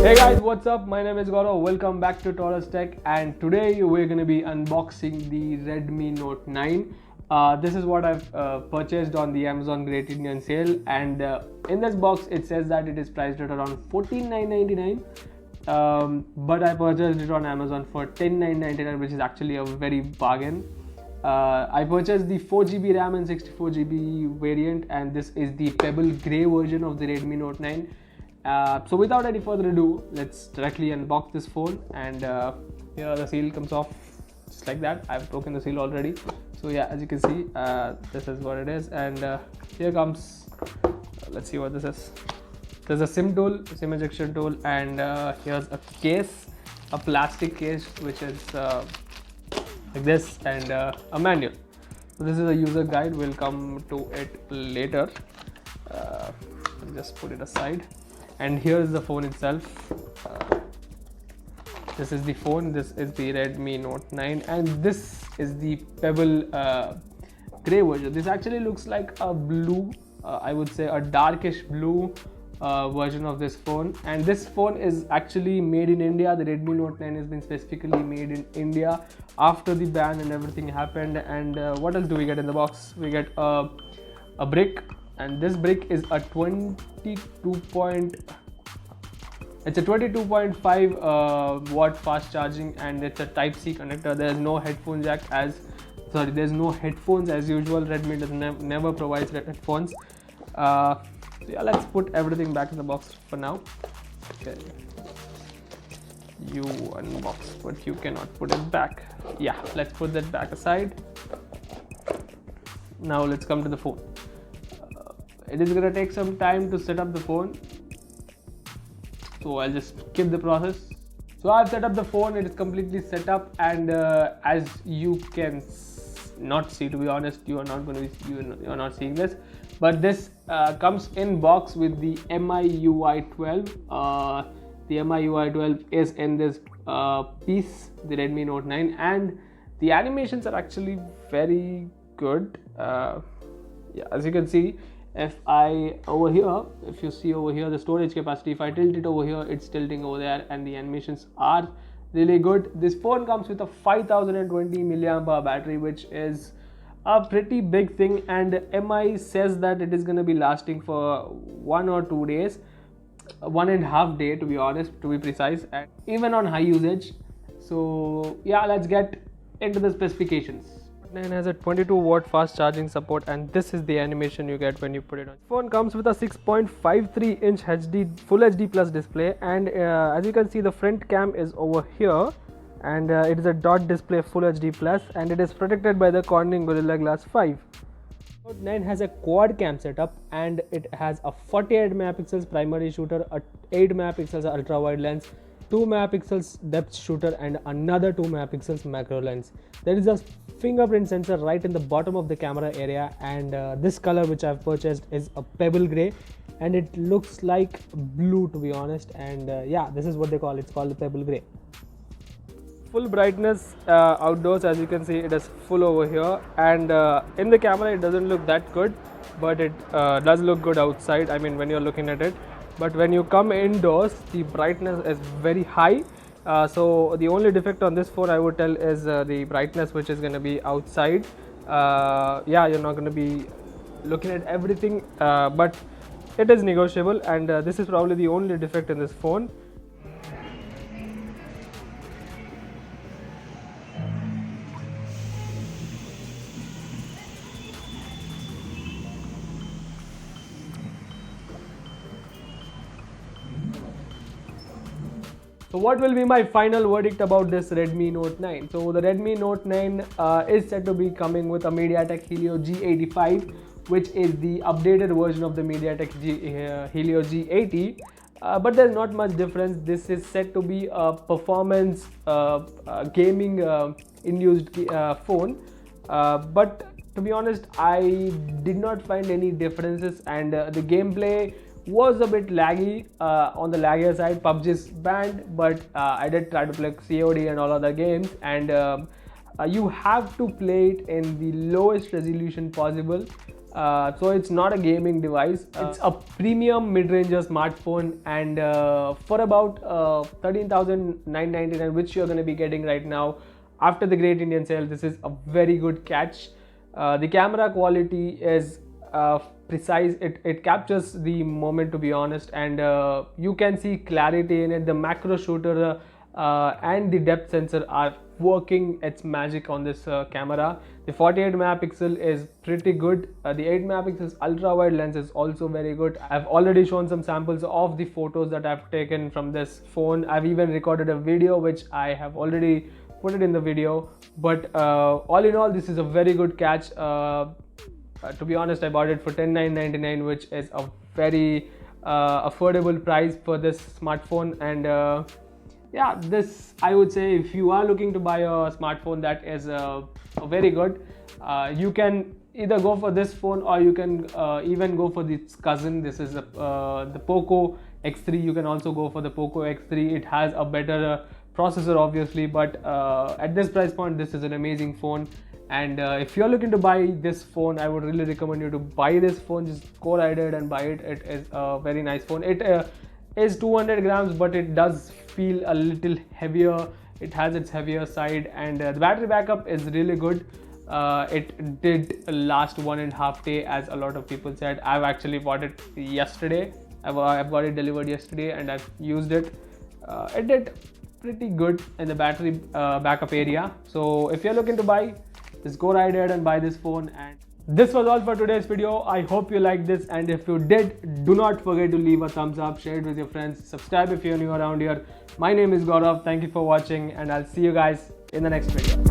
Hey guys, what's up? My name is Gaurav. Welcome back to Taurus Tech, and today we're going to be unboxing the Redmi Note 9. This is what I've purchased on the Amazon Great Indian Sale, and in this box it says that it is priced at around $14,999, but I purchased it on Amazon for $10,999, which is actually a very bargain. I purchased the 4GB RAM and 64GB variant, and this is the pebble grey version of the Redmi Note 9. So without any further ado, let's directly unbox this phone, and here the seal comes off just like that. I've broken the seal already, so yeah, as you can see, this is what it is. And here comes, let's see what this is. There's a SIM tool, SIM ejection tool, and here's a case, a plastic case, which is like this, and a manual. So this is a user guide. We'll come to it later. Just put it aside. And here is the phone itself. This is the phone. This is the Redmi Note 9, and this is the pebble grey version. This actually looks like a blue, I would say a darkish blue version of this phone. And this phone is actually made in India. The Redmi Note 9 has been specifically made in India after the ban and everything happened. And what else do we get in the box? We get a brick. And this brick is a 22.5 watt fast charging, and it's a Type-C connector. There's no headphone jack there's no headphones as usual. Redmi does never provides headphones. So yeah, let's put everything back in the box for now. Okay, you unbox, but you cannot put it back. Yeah, let's put that back aside. Now let's come to the phone. It is gonna take some time to set up the phone, so I'll just skip the process. So I've set up the phone. It is completely set up, and as you can not see, to be honest, you are not seeing this, but this comes in box with the MIUI 12. The MIUI 12 is in this piece, the Redmi Note 9, and the animations are actually very good. Yeah, as you can see, if you see over here the storage capacity, if I tilt it over here, it's tilting over there, and the animations are really good. This phone comes with a 5020 mAh battery, which is a pretty big thing, and MI says that it is going to be lasting for 1 or 2 days, 1.5 day to be honest, to be precise, and even on high usage. So yeah, let's get into the specifications. 9 has a 22 watt fast charging support, and this is the animation you get when you put it on. Phone comes with a 6.53 inch full HD plus display, and as you can see, the front cam is over here, and it is a dot display full HD plus, and it is protected by the Corning Gorilla Glass 5. Note 9 has a quad cam setup, and it has a 48 megapixels primary shooter, a 8 megapixels ultra wide lens, 2 megapixels depth shooter, and another 2 megapixels macro lens. There is a fingerprint sensor right in the bottom of the camera area, and this color which I've purchased is a pebble gray, and it looks like blue, to be honest. And yeah, this is what they call it. It's called the pebble gray. Full brightness outdoors, as you can see, it is full over here, and in the camera it doesn't look that good, but it does look good outside, I mean when you're looking at it. But when you come indoors, the brightness is very high. So the only defect on this phone, I would tell, is the brightness, which is going to be outside. Yeah, you're not going to be looking at everything, but it is negotiable, and this is probably the only defect in this phone. So what will be my final verdict about this Redmi Note 9? So the Redmi Note 9 is said to be coming with a MediaTek Helio G85, which is the updated version of the MediaTek Helio G80. But there's not much difference. This is said to be a performance gaming induced phone. But to be honest, I did not find any differences, and the gameplay was a bit laggy, on the laggier side. PUBG is banned, but I did try to play COD and all other games, and you have to play it in the lowest resolution possible. So it's not a gaming device. It's a premium mid-ranger smartphone, and for about 13,999, which you're going to be getting right now after the Great Indian Sale, this is a very good catch. The camera quality is precise. It captures the moment, to be honest, and you can see clarity in it. The macro shooter and the depth sensor are working its magic on this camera. The 48 megapixel is pretty good. The 8 megapixels ultra wide lens is also very good. I've already shown some samples of the photos that I've taken from this phone. I've even recorded a video which I have already put it in the video. But all in all, this is a very good catch. To be honest, I bought it for 10,999, which is a very affordable price for this smartphone. And yeah, this, I would say, if you are looking to buy a smartphone that is very good, you can either go for this phone, or you can even go for its cousin. This is the Poco X3. You can also go for the Poco X3. It has a better processor, obviously, but at this price point, this is an amazing phone. And if you're looking to buy this phone, I would really recommend you to buy this phone. Just go right ahead and buy it. It is a very nice phone. It is 200 grams, but it does feel a little heavier. It has its heavier side, and the battery backup is really good. It did last 1.5 days, as a lot of people said. I've actually bought it yesterday. I've got it delivered yesterday, and I've used it. It did pretty good in the battery backup area. So if you're looking to buy, just go right ahead and buy this phone. And this was all for today's video. I hope you liked this, and if you did, do not forget to leave a thumbs up, share it with your friends, subscribe if you're new around here. My name is Gaurav. Thank you for watching, and I'll see you guys in the next video.